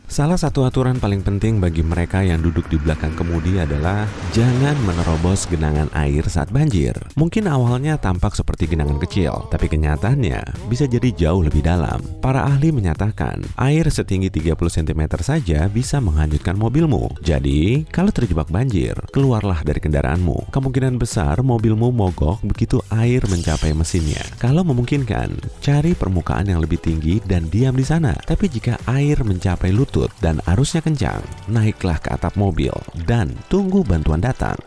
Salah satu aturan paling penting bagi mereka yang duduk di belakang kemudi adalah jangan menerobos genangan air saat banjir. Mungkin awalnya tampak seperti genangan kecil, tapi kenyataannya bisa jadi jauh lebih dalam. Para ahli menyatakan, air setinggi 30 cm saja bisa menghanyutkan mobilmu. Jadi, kalau terjebak banjir, keluarlah dari kendaraanmu. Kemungkinan besar mobilmu mogok begitu air mencapai mesinnya. Kalau memungkinkan, cari permukaan yang lebih tinggi dan diam di sana. Tapi jika air mencapai lutut dan arusnya kencang, naiklah ke atap mobil dan tunggu bantuan datang.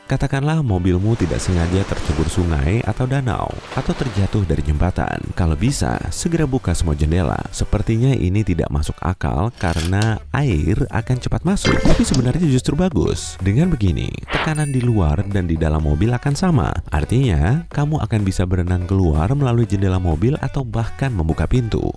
Katakanlah mobilmu tidak sengaja tercebur sungai atau danau atau terjatuh dari jembatan. Kalau bisa, segera buka semua jendela. Sepertinya ini tidak masuk akal karena air akan cepat masuk, tapi sebenarnya justru bagus. Dengan begini, tekanan di luar dan di dalam mobil akan sama. Artinya, kamu akan bisa berenang keluar melalui jendela mobil atau bahkan membuka pintu.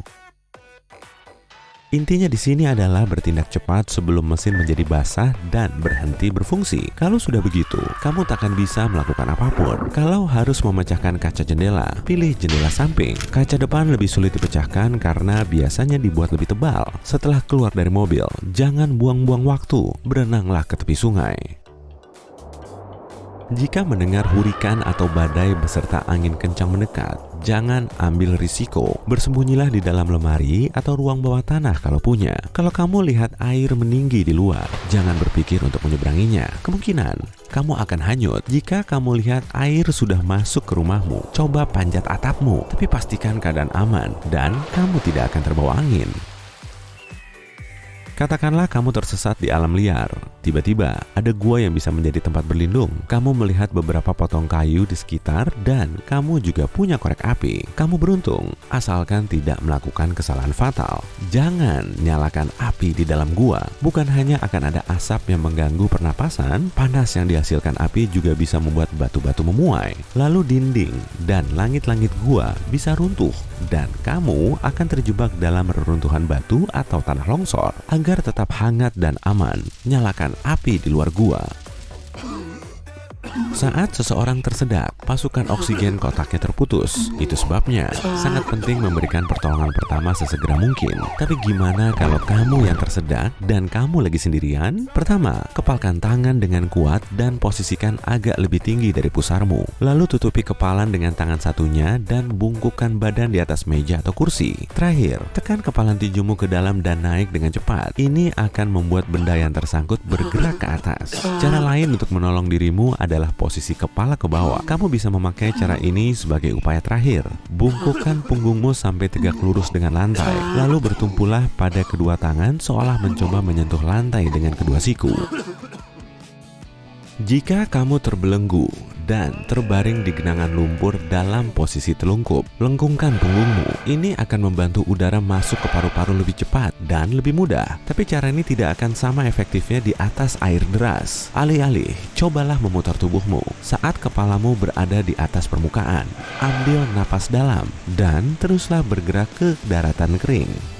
Intinya di sini adalah bertindak cepat sebelum mesin menjadi basah dan berhenti berfungsi. Kalau sudah begitu, kamu tak akan bisa melakukan apapun. Kalau harus memecahkan kaca jendela, pilih jendela samping. Kaca depan lebih sulit dipecahkan karena biasanya dibuat lebih tebal. Setelah keluar dari mobil, jangan buang-buang waktu. Berenanglah ke tepi sungai. Jika mendengar hurikan atau badai beserta angin kencang mendekat, jangan ambil risiko. Bersembunyilah di dalam lemari atau ruang bawah tanah kalau punya. Kalau kamu lihat air meninggi di luar, jangan berpikir untuk menyeberanginya. Kemungkinan kamu akan hanyut. Jika kamu lihat air sudah masuk ke rumahmu, coba panjat atapmu, tapi pastikan keadaan aman dan kamu tidak akan terbawa angin. Katakanlah kamu tersesat di alam liar. Tiba-tiba ada gua yang bisa menjadi tempat berlindung. Kamu melihat beberapa potong kayu di sekitar dan kamu juga punya korek api. Kamu beruntung, asalkan tidak melakukan kesalahan fatal. Jangan nyalakan api di dalam gua. Bukan hanya akan ada asap yang mengganggu pernapasan, panas yang dihasilkan api juga bisa membuat batu-batu memuai. Lalu dinding dan langit-langit gua bisa runtuh dan kamu akan terjebak dalam reruntuhan batu atau tanah longsor. Agar tetap hangat dan aman, nyalakan api di luar gua. Saat seseorang tersedak, pasukan oksigen kotaknya terputus. Itu sebabnya sangat penting memberikan pertolongan pertama sesegera mungkin. Tapi gimana kalau kamu yang tersedak dan kamu lagi sendirian? Pertama, kepalkan tangan dengan kuat dan posisikan agak lebih tinggi dari pusarmu. Lalu tutupi kepalan dengan tangan satunya dan bungkukkan badan di atas meja atau kursi. Terakhir, tekan kepalan tinjumu ke dalam dan naik dengan cepat. Ini akan membuat benda yang tersangkut bergerak ke atas. Cara lain untuk menolong dirimu adalah posisi kepala ke bawah. Kamu bisa memakai cara ini sebagai upaya terakhir. Bungkukkan punggungmu sampai tegak lurus dengan lantai. Lalu bertumpulah pada kedua tangan seolah mencoba menyentuh lantai dengan kedua siku. Jika kamu terbelenggu dan terbaring di genangan lumpur dalam posisi telungkup, lengkungkan punggungmu. Ini akan membantu udara masuk ke paru-paru lebih cepat dan lebih mudah. Tapi cara ini tidak akan sama efektifnya di atas air deras. Alih-alih, cobalah memutar tubuhmu saat kepalamu berada di atas permukaan. Ambil napas dalam dan teruslah bergerak ke daratan kering.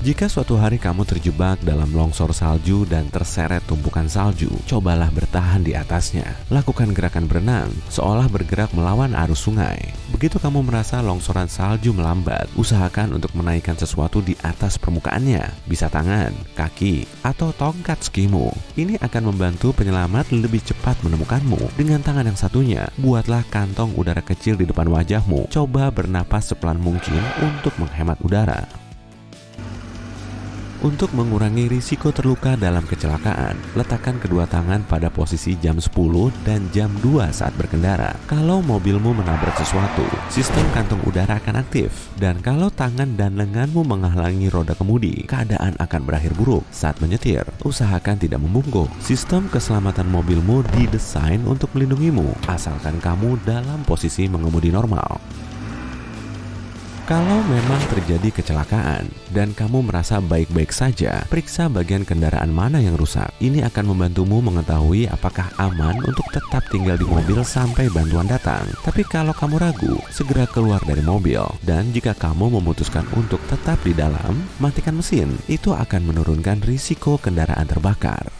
Jika suatu hari kamu terjebak dalam longsor salju dan terseret tumpukan salju, cobalah bertahan di atasnya. Lakukan gerakan berenang, seolah bergerak melawan arus sungai. Begitu kamu merasa longsoran salju melambat, usahakan untuk menaikkan sesuatu di atas permukaannya. Bisa tangan, kaki, atau tongkat skimu. Ini akan membantu penyelamat lebih cepat menemukanmu. Dengan tangan yang satunya, buatlah kantong udara kecil di depan wajahmu. Coba bernapas sepelan mungkin untuk menghemat udara. Untuk mengurangi risiko terluka dalam kecelakaan, letakkan kedua tangan pada posisi jam 10 dan jam 2 saat berkendara. Kalau mobilmu menabrak sesuatu, sistem kantung udara akan aktif. Dan kalau tangan dan lenganmu menghalangi roda kemudi, keadaan akan berakhir buruk. Saat menyetir, usahakan tidak membungkuk. Sistem keselamatan mobilmu didesain untuk melindungimu, asalkan kamu dalam posisi mengemudi normal. Kalau memang terjadi kecelakaan dan kamu merasa baik-baik saja, periksa bagian kendaraan mana yang rusak. Ini akan membantumu mengetahui apakah aman untuk tetap tinggal di mobil sampai bantuan datang. Tapi kalau kamu ragu, segera keluar dari mobil. Dan jika kamu memutuskan untuk tetap di dalam, matikan mesin. Itu akan menurunkan risiko kendaraan terbakar.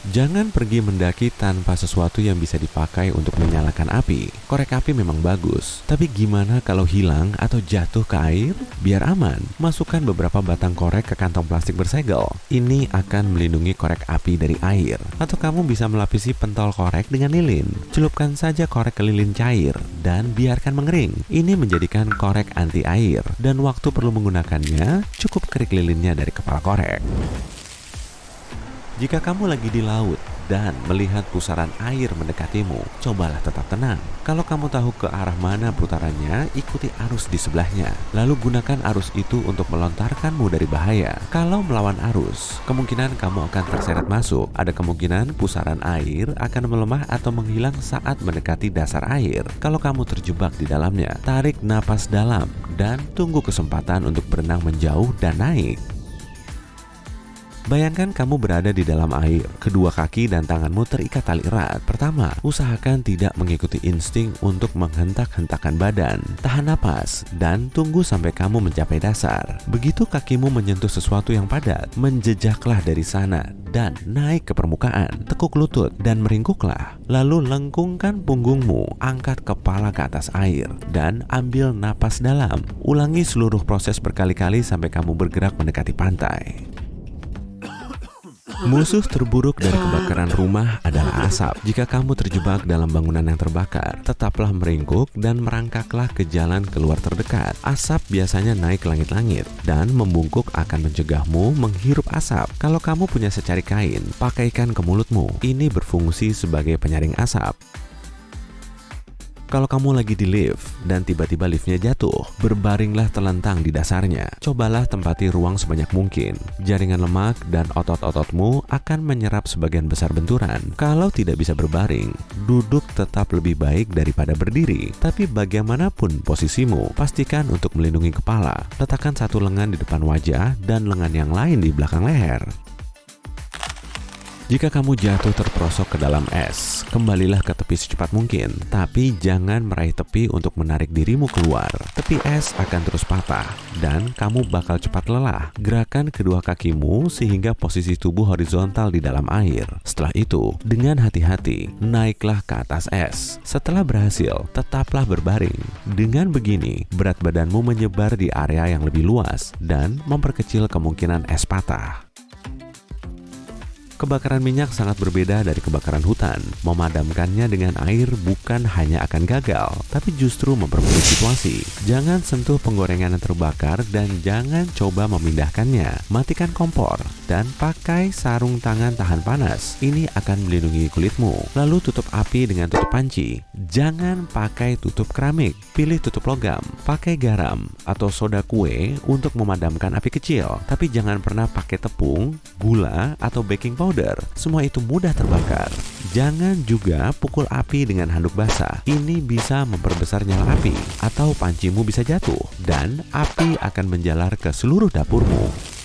Jangan pergi mendaki tanpa sesuatu yang bisa dipakai untuk menyalakan api. Korek api memang bagus, tapi gimana kalau hilang atau jatuh ke air? Biar aman, masukkan beberapa batang korek ke kantong plastik bersegel. Ini akan melindungi korek api dari air. Atau kamu bisa melapisi pentol korek dengan lilin. Celupkan saja korek ke lilin cair dan biarkan mengering. Ini menjadikan korek anti air, dan waktu perlu menggunakannya cukup kerik lilinnya dari kepala korek. Jika kamu lagi di laut dan melihat pusaran air mendekatimu, cobalah tetap tenang. Kalau kamu tahu ke arah mana putarannya, ikuti arus di sebelahnya. Lalu gunakan arus itu untuk melontarkanmu dari bahaya. Kalau melawan arus, kemungkinan kamu akan terseret masuk. Ada kemungkinan pusaran air akan melemah atau menghilang saat mendekati dasar air. Kalau kamu terjebak di dalamnya, tarik napas dalam dan tunggu kesempatan untuk berenang menjauh dan naik. Bayangkan kamu berada di dalam air, kedua kaki dan tanganmu terikat tali erat. Pertama, usahakan tidak mengikuti insting untuk menghentak-hentakan badan. Tahan napas dan tunggu sampai kamu mencapai dasar. Begitu kakimu menyentuh sesuatu yang padat, menjejaklah dari sana dan naik ke permukaan. Tekuk lutut dan meringkuklah. Lalu lengkungkan punggungmu, angkat kepala ke atas air, dan ambil napas dalam. Ulangi seluruh proses berkali-kali sampai kamu bergerak mendekati pantai. Musuh terburuk dari kebakaran rumah adalah asap. Jika kamu terjebak dalam bangunan yang terbakar, tetaplah meringkuk dan merangkaklah ke jalan keluar terdekat. Asap biasanya naik ke langit-langit dan membungkuk akan mencegahmu menghirup asap. Kalau kamu punya secari kain, pakaikan ke mulutmu. Ini berfungsi sebagai penyaring asap. Kalau kamu lagi di lift dan tiba-tiba liftnya jatuh, berbaringlah telentang di dasarnya. Cobalah tempati ruang sebanyak mungkin. Jaringan lemak dan otot-ototmu akan menyerap sebagian besar benturan. Kalau tidak bisa berbaring, duduk tetap lebih baik daripada berdiri. Tapi bagaimanapun posisimu, pastikan untuk melindungi kepala. Letakkan satu lengan di depan wajah dan lengan yang lain di belakang leher. Jika kamu jatuh terperosok ke dalam es, kembalilah ke tepi secepat mungkin. Tapi jangan meraih tepi untuk menarik dirimu keluar. Tepi es akan terus patah dan kamu bakal cepat lelah. Gerakan kedua kakimu sehingga posisi tubuh horizontal di dalam air. Setelah itu, dengan hati-hati, naiklah ke atas es. Setelah berhasil, tetaplah berbaring. Dengan begini, berat badanmu menyebar di area yang lebih luas dan memperkecil kemungkinan es patah. Kebakaran minyak sangat berbeda dari kebakaran hutan. Memadamkannya dengan air bukan hanya akan gagal, tapi justru memperburuk situasi. Jangan sentuh penggorengan yang terbakar dan jangan coba memindahkannya. Matikan kompor dan pakai sarung tangan tahan panas. Ini akan melindungi kulitmu. Lalu tutup api dengan tutup panci. Jangan pakai tutup keramik. Pilih tutup logam. Pakai garam atau soda kue untuk memadamkan api kecil. Tapi jangan pernah pakai tepung, gula, atau baking powder. Semua itu mudah terbakar. Jangan juga pukul api dengan handuk basah. Ini bisa memperbesar nyala api atau pancimu bisa jatuh dan api akan menjalar ke seluruh dapurmu.